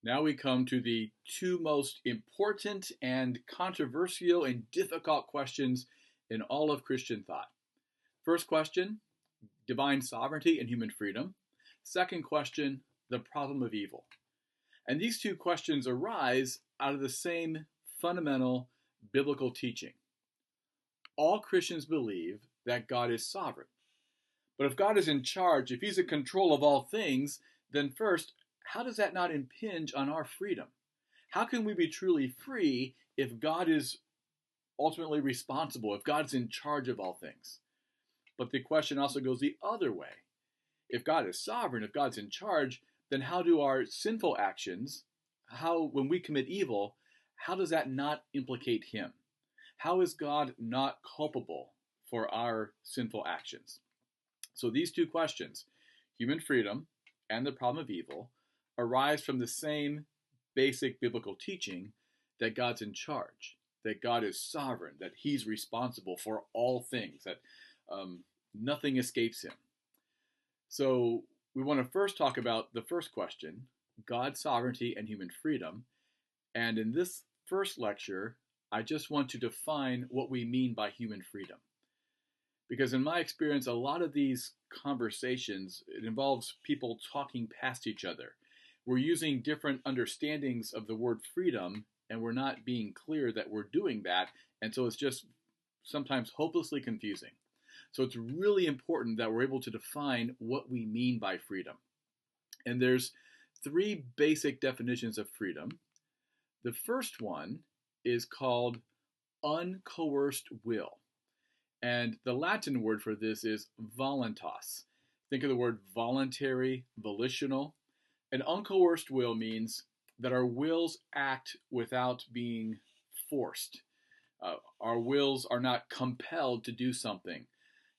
Now we come to the two most important and controversial and difficult questions in all of Christian thought. First question, divine sovereignty and human freedom. Second question, the problem of evil. And these two questions arise out of the same fundamental biblical teaching. All Christians believe that God is sovereign. But if God is in charge, if he's in control of all things, then first, how does that not impinge on our freedom? How can we be truly free if God is ultimately responsible, if God's in charge of all things? But the question also goes the other way. If God is sovereign, if God's in charge, then how do our sinful actions, when we commit evil, how does that not implicate him? How is God not culpable for our sinful actions? So these two questions, human freedom and the problem of evil, arise from the same basic biblical teaching that God's in charge, that God is sovereign, that he's responsible for all things, that nothing escapes him. So we want to first talk about the first question, God's sovereignty and human freedom. And in this first lecture, I just want to define what we mean by human freedom. Because in my experience, a lot of these conversations, it involves people talking past each other. We're using different understandings of the word freedom, and we're not being clear that we're doing that. And so it's just sometimes hopelessly confusing. So it's really important that we're able to define what we mean by freedom. And there's three basic definitions of freedom. The first one is called uncoerced will. And the Latin word for this is voluntas. Think of the word voluntary, volitional. An uncoerced will means that our wills act without being forced. Our wills are not compelled to do something.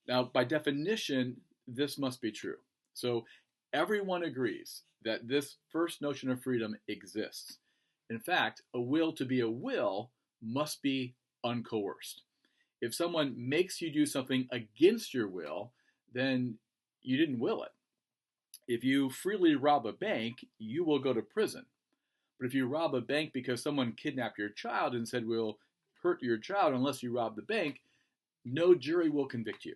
Now, by definition, this must be true. So everyone agrees that this first notion of freedom exists. In fact, a will to be a will must be uncoerced. If someone makes you do something against your will, then you didn't will it. If you freely rob a bank, you will go to prison. But if you rob a bank because someone kidnapped your child and said, we'll hurt your child unless you rob the bank, no jury will convict you,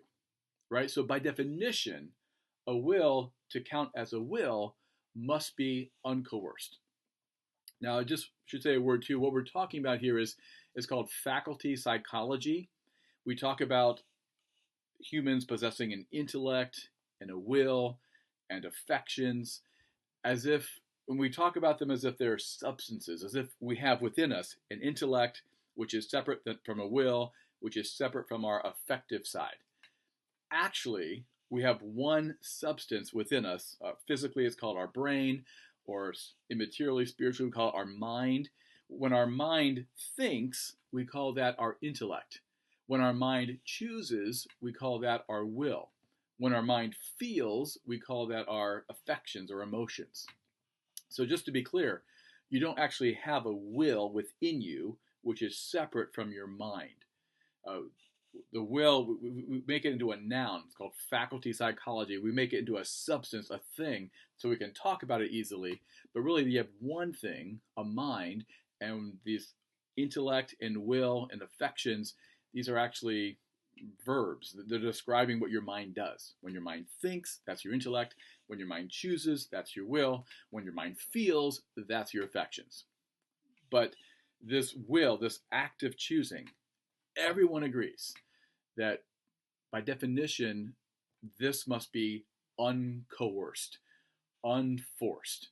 right? So by definition, a will to count as a will must be uncoerced. Now, I just should say a word too. What we're talking about here is called faculty psychology. We talk about humans possessing an intellect and a will and affections, as if, when we talk about them as if they're substances, as if we have within us an intellect which is separate from a will, which is separate from our affective side. Actually, we have one substance within us. Physically, it's called our brain, or immaterially, spiritually, we call it our mind. When our mind thinks, we call that our intellect. When our mind chooses, we call that our will. When our mind feels, we call that our affections or emotions. So just to be clear, you don't actually have a will within you which is separate from your mind. The will, we make it into a noun. It's called faculty psychology. We make it into a substance, a thing, so we can talk about it easily. But really, you have one thing, a mind, and these intellect and will and affections, these are actually verbs. They're describing what your mind does. When your mind thinks, that's your intellect. When your mind chooses, that's your will. When your mind feels, that's your affections. But this will, this act of choosing, everyone agrees that by definition, this must be uncoerced, unforced.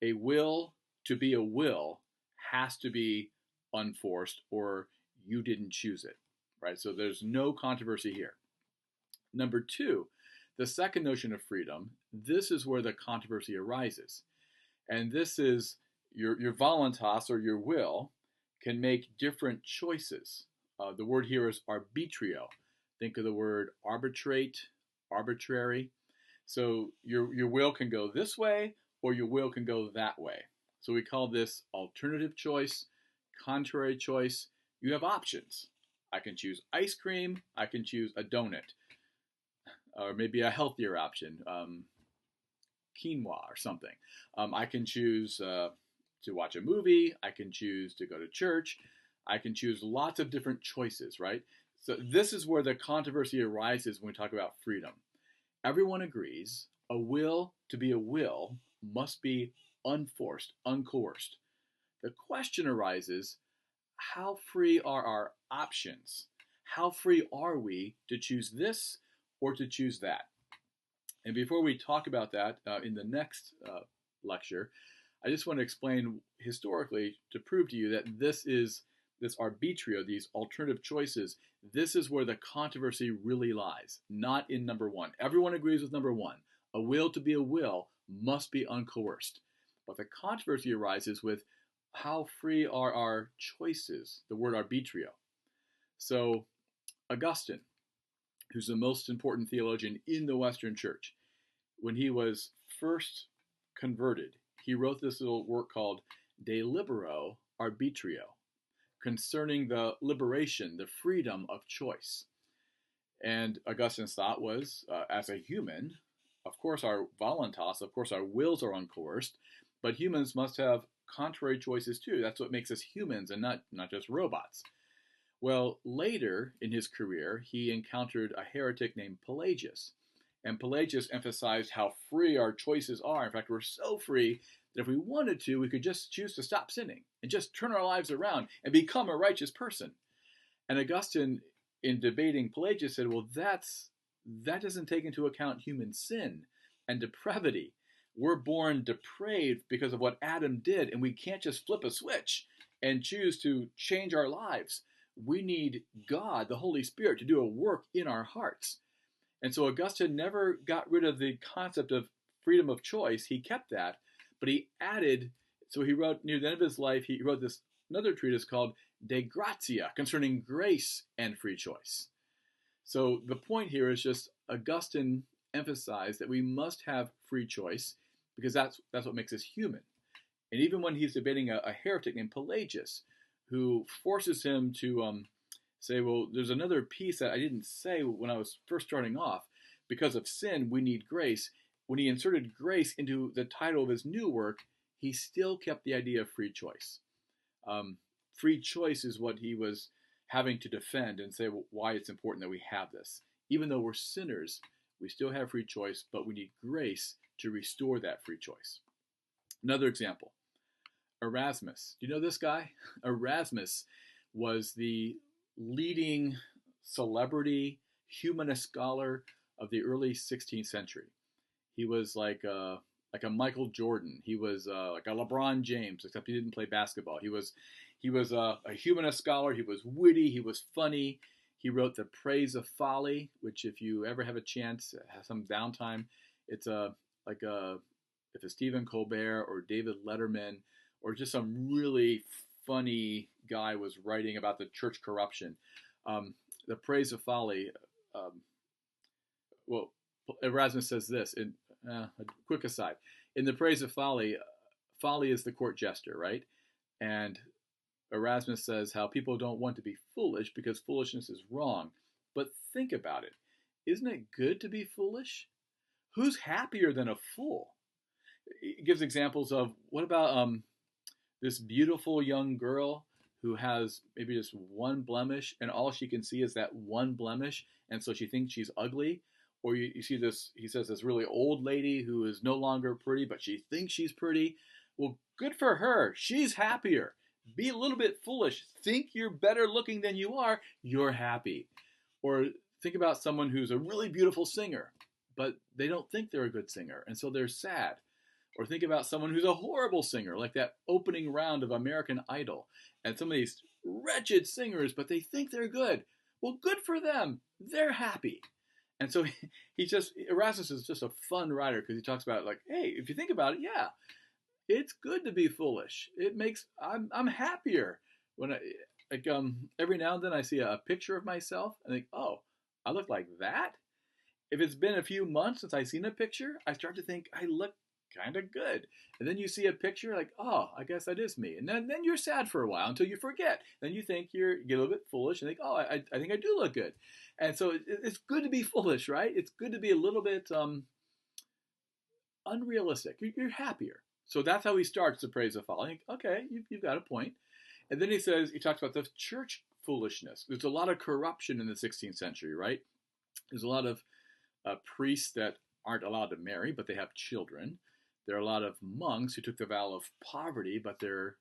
A will to be a will has to be unforced, or you didn't choose it, right? So there's no controversy here. Number two, the second notion of freedom, this is where the controversy arises. And this is your voluntas, or your will, can make different choices. The word here is arbitrio. Think of the word arbitrate, arbitrary. So your will can go this way, or your will can go that way. So we call this alternative choice, contrary choice. You have options. I can choose ice cream. I can choose a donut, or maybe a healthier option, quinoa or something. I can choose to watch a movie. I can choose to go to church. I can choose lots of different choices, right? So this is where the controversy arises when we talk about freedom. Everyone agrees a will to be a will must be unforced, uncoerced. The question arises, how free are our options? How free are we to choose this or to choose that? And before we talk about that in the next lecture, I just want to explain historically to prove to you that this arbitrio, these alternative choices, this is where the controversy really lies, not in number one. Everyone agrees with number one. A will to be a will must be uncoerced. But the controversy arises with how free are our choices, the word arbitrio. So Augustine, who's the most important theologian in the Western Church, when he was first converted, he wrote this little work called De Libero Arbitrio, concerning the liberation, the freedom of choice. And Augustine's thought was, as a human, of course our voluntas, of course our wills are uncoerced, but humans must have contrary choices too. That's what makes us humans and not just robots. Well, later in his career, he encountered a heretic named Pelagius. And Pelagius emphasized how free our choices are. In fact, we're so free that if we wanted to, we could just choose to stop sinning and just turn our lives around and become a righteous person. And Augustine, in debating Pelagius, said, well, that doesn't take into account human sin and depravity. We're born depraved because of what Adam did, and we can't just flip a switch and choose to change our lives. We need God, the Holy Spirit, to do a work in our hearts. And so Augustine never got rid of the concept of freedom of choice. He kept that, but he added, so he wrote, near the end of his life, he wrote this another treatise called De Gratia, concerning grace and free choice. So the point here is just Augustine emphasized that we must have free choice because that's what makes us human. And even when he's debating a heretic named Pelagius, who forces him to say, well, there's another piece that I didn't say when I was first starting off. Because of sin, we need grace. When he inserted grace into the title of his new work, he still kept the idea of free choice. Free choice is what he was having to defend and say why it's important that we have this. Even though we're sinners, we still have free choice, but we need grace to restore that free choice. Another example, Erasmus. Do you know this guy? Erasmus was the leading celebrity humanist scholar of the early 16th century. He was like a Michael Jordan. He was like a LeBron James, except he didn't play basketball. He was a humanist scholar. He was witty. He was funny. He wrote The Praise of Folly, which if you ever have a chance, have some downtime, it's if a Stephen Colbert or David Letterman or just some really funny guy was writing about the church corruption. The Praise of Folly, well, Erasmus says this, a quick aside. In The Praise of Folly, folly is the court jester, right? And Erasmus says how people don't want to be foolish because foolishness is wrong. But think about it. Isn't it good to be foolish? Who's happier than a fool? He gives examples of, what about this beautiful young girl who has maybe just one blemish and all she can see is that one blemish, and so she thinks she's ugly? Or you see this, he says, this really old lady who is no longer pretty, but she thinks she's pretty. Well, good for her. She's happier. Be a little bit foolish. Think you're better looking than you are. You're happy. Or think about someone who's a really beautiful singer, but they don't think they're a good singer, and so they're sad. Or think about someone who's a horrible singer, like that opening round of American Idol, and some of these wretched singers, but they think they're good. Well, good for them. They're happy. And so Erasmus is just a fun writer because he talks about, like, hey, if you think about it, yeah, it's good to be foolish. I'm happier when every now and then I see a picture of myself and think, oh, I look like that. If it's been a few months since I've seen a picture, I start to think I look kind of good. And then you see a picture like, oh, I guess that is me. And then you're sad for a while until you forget. Then you think you get a little bit foolish and think, oh, I think I do look good. And so it's good to be foolish, right? It's good to be a little bit unrealistic. You're happier. So that's how he starts the praise of folly. Okay, you've got a point. And then he talks about the church foolishness. There's a lot of corruption in the 16th century, right? There's a lot of priests that aren't allowed to marry, but they have children. There are a lot of monks who took the vow of poverty, but they're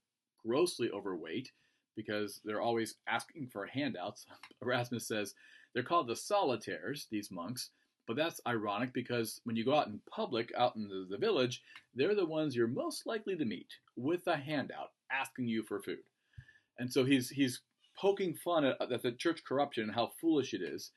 grossly overweight because they're always asking for handouts. Erasmus says they're called the solitaires, these monks, but that's ironic because when you go out in public, out in the village, they're the ones you're most likely to meet with a handout asking you for food. And so he's poking fun at the church corruption and how foolish it is.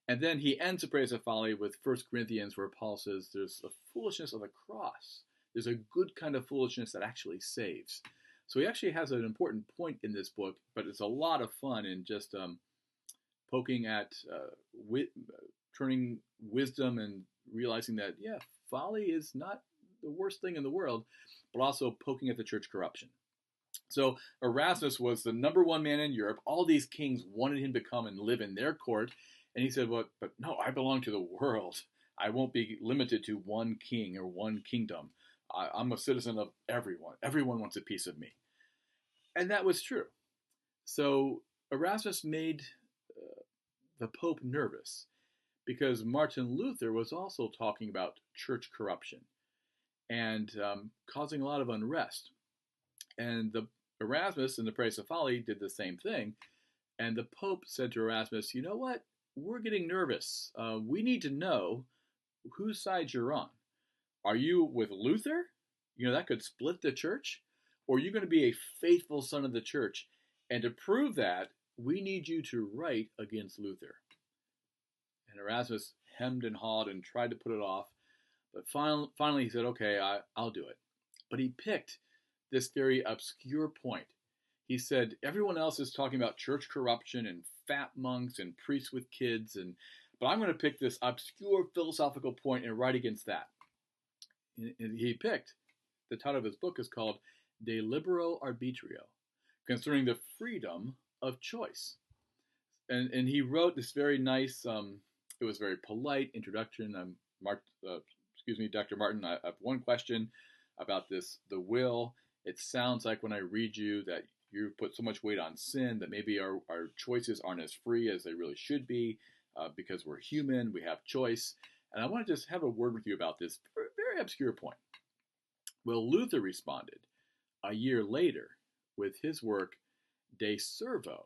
And then he ends the praise of folly with 1 Corinthians, where Paul says there's a foolishness of the cross. There's a good kind of foolishness that actually saves. So he actually has an important point in this book, but it's a lot of fun in just poking at turning wisdom and realizing that, yeah, folly is not the worst thing in the world, but also poking at the church corruption. So Erasmus was the number one man in Europe. All these kings wanted him to come and live in their court. And he said, well, but no, I belong to the world. I won't be limited to one king or one kingdom. I'm a citizen of everyone. Everyone wants a piece of me. And that was true. So Erasmus made the Pope nervous because Martin Luther was also talking about church corruption and causing a lot of unrest. And the Erasmus in the Praise of Folly did the same thing. And the Pope said to Erasmus, you know what? We're getting nervous. We need to know whose side you're on. Are you with Luther? You know, that could split the church. Or are you going to be a faithful son of the church? And to prove that, we need you to write against Luther. And Erasmus hemmed and hawed and tried to put it off. But finally he said, okay, I'll do it. But he picked this very obscure point. He said, everyone else is talking about church corruption and fat monks and priests with kids, but I'm going to pick this obscure philosophical point and write against that. And he picked, the title of his book is called De Libero Arbitrio, concerning the freedom of choice. And he wrote this very nice, it was very polite introduction. Dr. Martin, I have one question about this, the will. It sounds like when I read you that you put so much weight on sin that maybe our choices aren't as free as they really should be because we're human, we have choice. And I want to just have a word with you about this very obscure point. Well, Luther responded a year later with his work De Servo,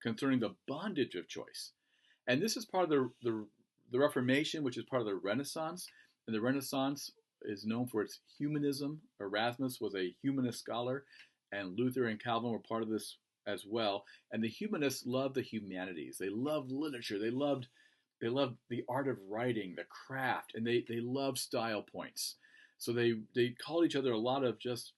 concerning the bondage of choice. And this is part of the Reformation, which is part of the Renaissance. And the Renaissance is known for its humanism. Erasmus was a humanist scholar, and Luther and Calvin were part of this as well. And the humanists loved the humanities. They loved literature. They loved the art of writing, the craft, and they loved style points. So they called each other a lot of just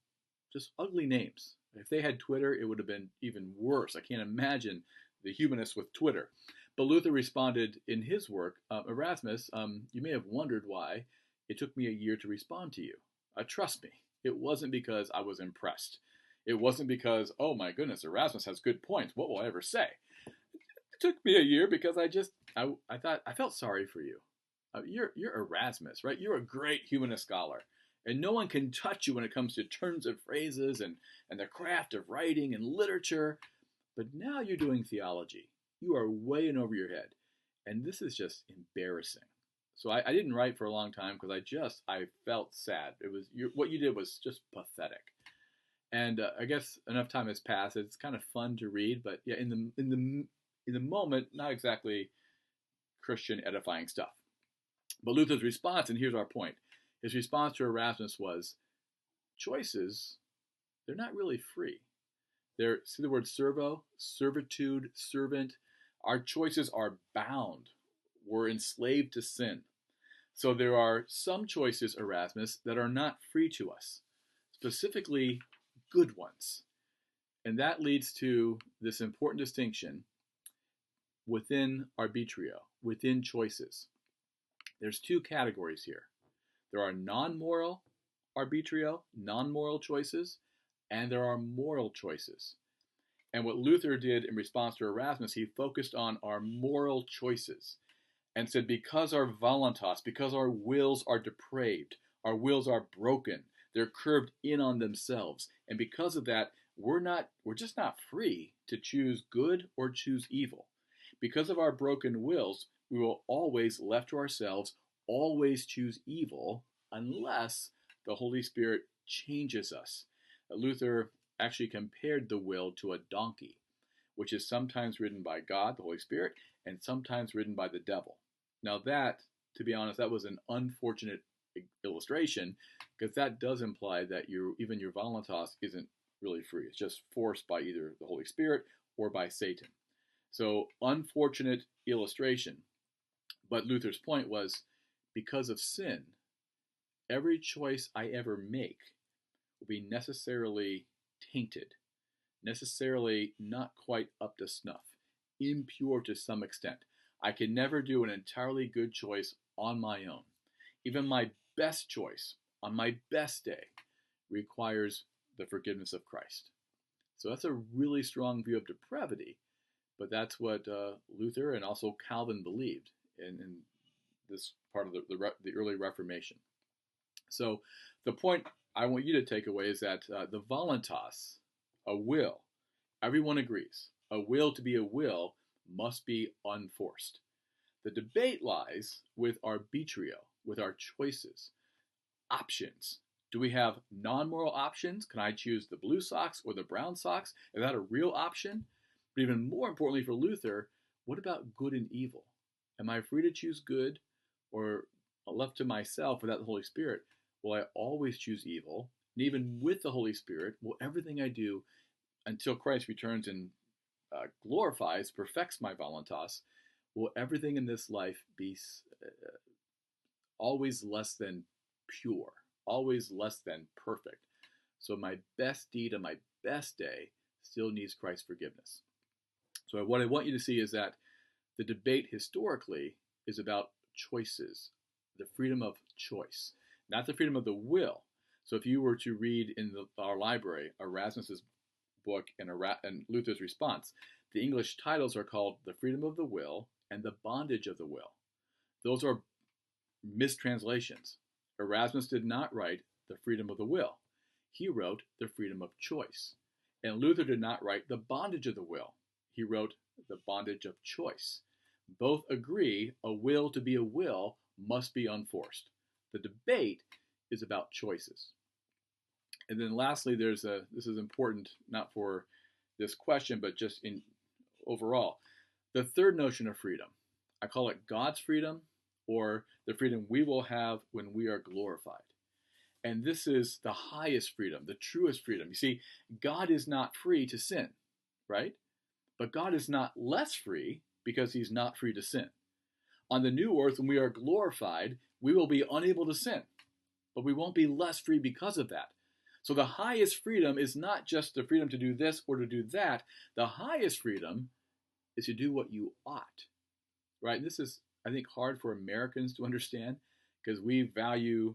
ugly names. If they had Twitter, it would have been even worse. I can't imagine the humanists with Twitter. But Luther responded in his work, Erasmus, you may have wondered why it took me a year to respond to you. Trust me, it wasn't because I was impressed. It wasn't because, oh my goodness, Erasmus has good points. What will I ever say? It took me a year because I thought I felt sorry for you. You're Erasmus, right? You're a great humanist scholar. And no one can touch you when it comes to turns of phrases and the craft of writing and literature. But now you're doing theology. You are way in over your head. And this is just embarrassing. So I didn't write for a long time because I felt sad. What you did was just pathetic. And I guess enough time has passed. It's kind of fun to read, but yeah, in the moment, not exactly Christian edifying stuff. But Luther's response, and here's our point, his response to Erasmus was, choices, they're not really free. See the word servo, servitude, servant. Our choices are bound. We're enslaved to sin. So there are some choices, Erasmus, that are not free to us, specifically good ones. And that leads to this important distinction within arbitrio, within choices. There's two categories here. There are non-moral arbitrio, non-moral choices, and there are moral choices. And what Luther did in response to Erasmus, he focused on our moral choices and said because our voluntas, because our wills are depraved, our wills are broken, They're curved in on themselves. And because of that, we're just not free to choose good or choose evil. Because of our broken wills, we will always, left to ourselves, always choose evil unless the Holy Spirit changes us. Luther actually compared the will to a donkey, which is sometimes ridden by God, the Holy Spirit, and sometimes ridden by the devil. Now that, to be honest, that was an unfortunate illustration, because that does imply that even your voluntas isn't really free. It's just forced by either the Holy Spirit or by Satan. So, unfortunate illustration. But Luther's point was, because of sin, every choice I ever make will be necessarily tainted, necessarily not quite up to snuff, impure to some extent. I can never do an entirely good choice on my own. Even my best choice on my best day requires the forgiveness of Christ. So that's a really strong view of depravity, but that's what Luther and also Calvin believed in this part of the early Reformation. So the point I want you to take away is that the voluntas, a will, everyone agrees, a will to be a will must be unforced. The debate lies with arbitrio, with our choices, options. Do we have non-moral options? Can I choose the blue socks or the brown socks? Is that a real option? But even more importantly for Luther, what about good and evil? Am I free to choose good, or left to myself without the Holy Spirit, will I always choose evil? And even with the Holy Spirit, will everything I do until Christ returns and glorifies, perfects my voluntas, will everything in this life be always less than pure, always less than perfect? So my best deed on my best day still needs Christ's forgiveness. So what I want you to see is that the debate historically is about choices, the freedom of choice, not the freedom of the will. So if you were to read in our library Erasmus's book and Luther's response, the English titles are called The Freedom of the Will and The Bondage of the Will. Those are mistranslations. Erasmus did not write The Freedom of the Will. He wrote The Freedom of Choice. And Luther did not write The Bondage of the Will. He wrote The Bondage of Choice. Both agree a will to be a will must be unforced. The debate is about choices. And then lastly, this is important not for this question, but just in overall, the third notion of freedom. I call it God's freedom, or the freedom we will have when we are glorified. And this is the highest freedom, the truest freedom. You see, God is not free to sin, right? But God is not less free because he's not free to sin. On the new earth, when we are glorified, we will be unable to sin, but we won't be less free because of that. So the highest freedom is not just the freedom to do this or to do that. The highest freedom is to do what you ought, right? And this is, I think, hard for Americans to understand because we value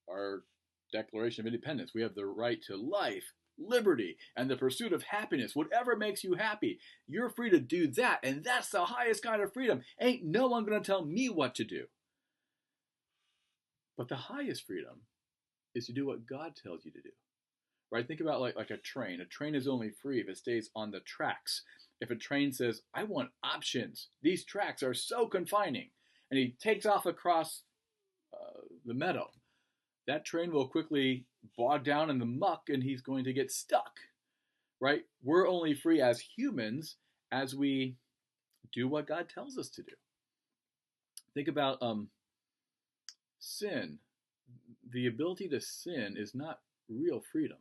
our Declaration of Independence. We have the right to life, liberty, and the pursuit of happiness. Whatever makes you happy, you're free to do that. And that's the highest kind of freedom. Ain't no one going to tell me what to do. But the highest freedom is to do what God tells you to do. Right? Think about like a train. A train is only free if it stays on the tracks. If a train says, I want options, these tracks are so confining, and he takes off across the meadow, that train will quickly bog down in the muck and he's going to get stuck, right? We're only free as humans as we do what God tells us to do. Think about sin. The ability to sin is not real freedom.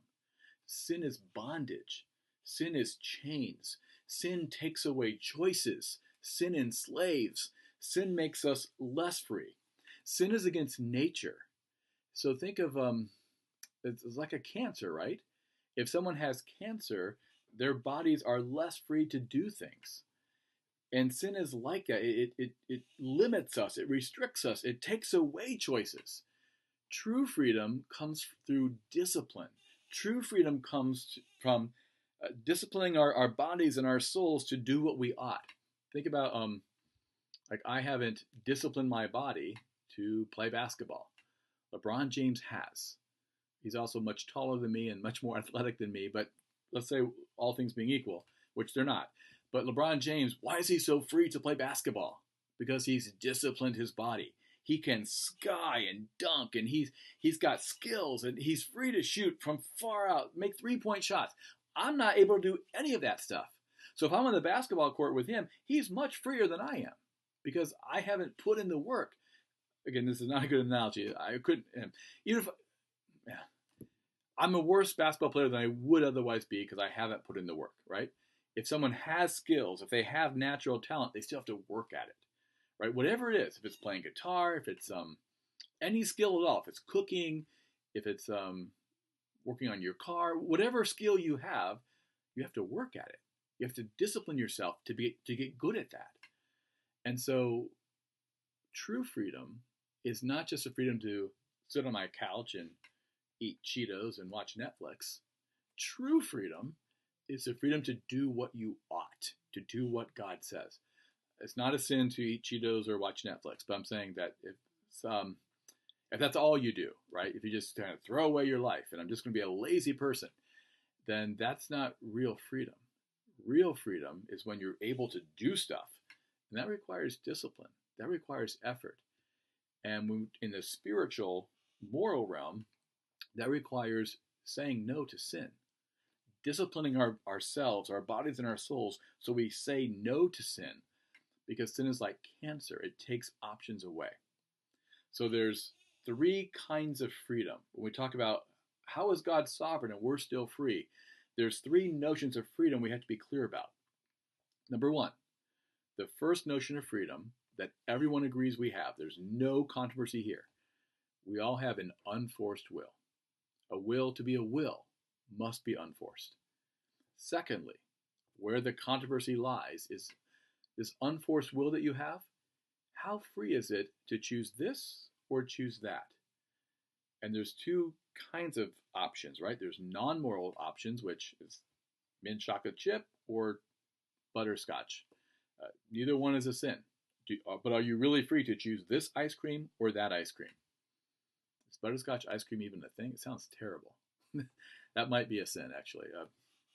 Sin is bondage. Sin is chains. Sin takes away choices. Sin enslaves. Sin makes us less free. Sin is against nature. So think of it's like a cancer, right? If someone has cancer, their bodies are less free to do things. And sin is like that. It limits us. It restricts us. It takes away choices. True freedom comes through discipline. True freedom comes from disciplining our bodies and our souls to do what we ought. Think about like I haven't disciplined my body to play basketball. LeBron James has. He's also much taller than me and much more athletic than me, but let's say all things being equal, which they're not. But LeBron James, why is he so free to play basketball? Because he's disciplined his body. He can sky and dunk, and he's got skills, and he's free to shoot from far out, make 3-point shots. I'm not able to do any of that stuff. So if I'm on the basketball court with him, he's much freer than I am because I haven't put in the work. Again, this is not a good analogy. I couldn't, even if, yeah, I'm a worse basketball player than I would otherwise be because I haven't put in the work, right? If someone has skills, if they have natural talent, they still have to work at it, right? Whatever it is, if it's playing guitar, if it's any skill at all, if it's cooking, if it's working on your car, whatever skill you have to work at it. You have to discipline yourself to get good at that. And so true freedom is not just a freedom to sit on my couch and eat Cheetos and watch Netflix. True freedom is the freedom to do what you ought, to do what God says. It's not a sin to eat Cheetos or watch Netflix, but I'm saying that if that's all you do, right? If you just kind of throw away your life and I'm just going to be a lazy person, then that's not real freedom. Real freedom is when you're able to do stuff, and that requires discipline. That requires effort. And when, in the spiritual, moral realm, that requires saying no to sin, disciplining ourselves, our bodies, and our souls so we say no to sin, because sin is like cancer. It takes options away. So there's 3 kinds of freedom. When we talk about how is God sovereign and we're still free, there's 3 notions of freedom we have to be clear about. Number 1, the first notion of freedom that everyone agrees we have, there's no controversy here. We all have an unforced will. A will to be a will must be unforced. Secondly, where the controversy lies is this unforced will that you have. How free is it to choose this or choose that? And there's 2 kinds of options, right? There's non-moral options, which is mint chocolate chip or butterscotch. Neither one is a sin. But are you really free to choose this ice cream or that ice cream? Is butterscotch ice cream even a thing? It sounds terrible. That might be a sin, actually.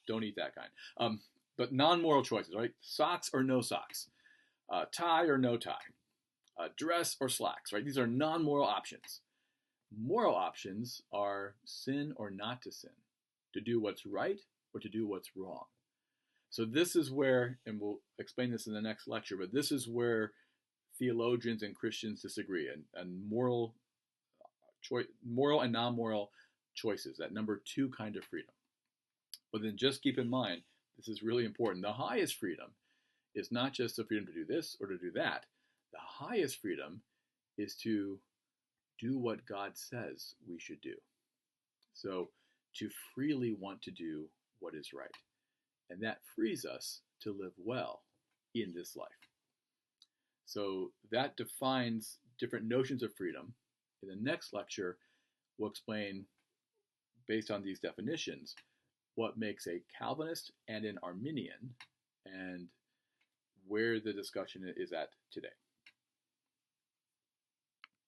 Don't eat that kind. But non-moral choices, right? Socks or no socks. Tie or no tie. Dress or slacks, right? These are non-moral options. Moral options are sin or not to sin, to do what's right or to do what's wrong. So this is where, and we'll explain this in the next lecture, but this is where theologians and Christians disagree, and moral and non-moral choices, that number 2 kind of freedom. But then just keep in mind, this is really important. The highest freedom is not just the freedom to do this or to do that. The highest freedom is to do what God says we should do. So to freely want to do what is right. And that frees us to live well in this life. So that defines different notions of freedom. In the next lecture, we'll explain, based on these definitions, what makes a Calvinist and an Arminian, and where the discussion is at today.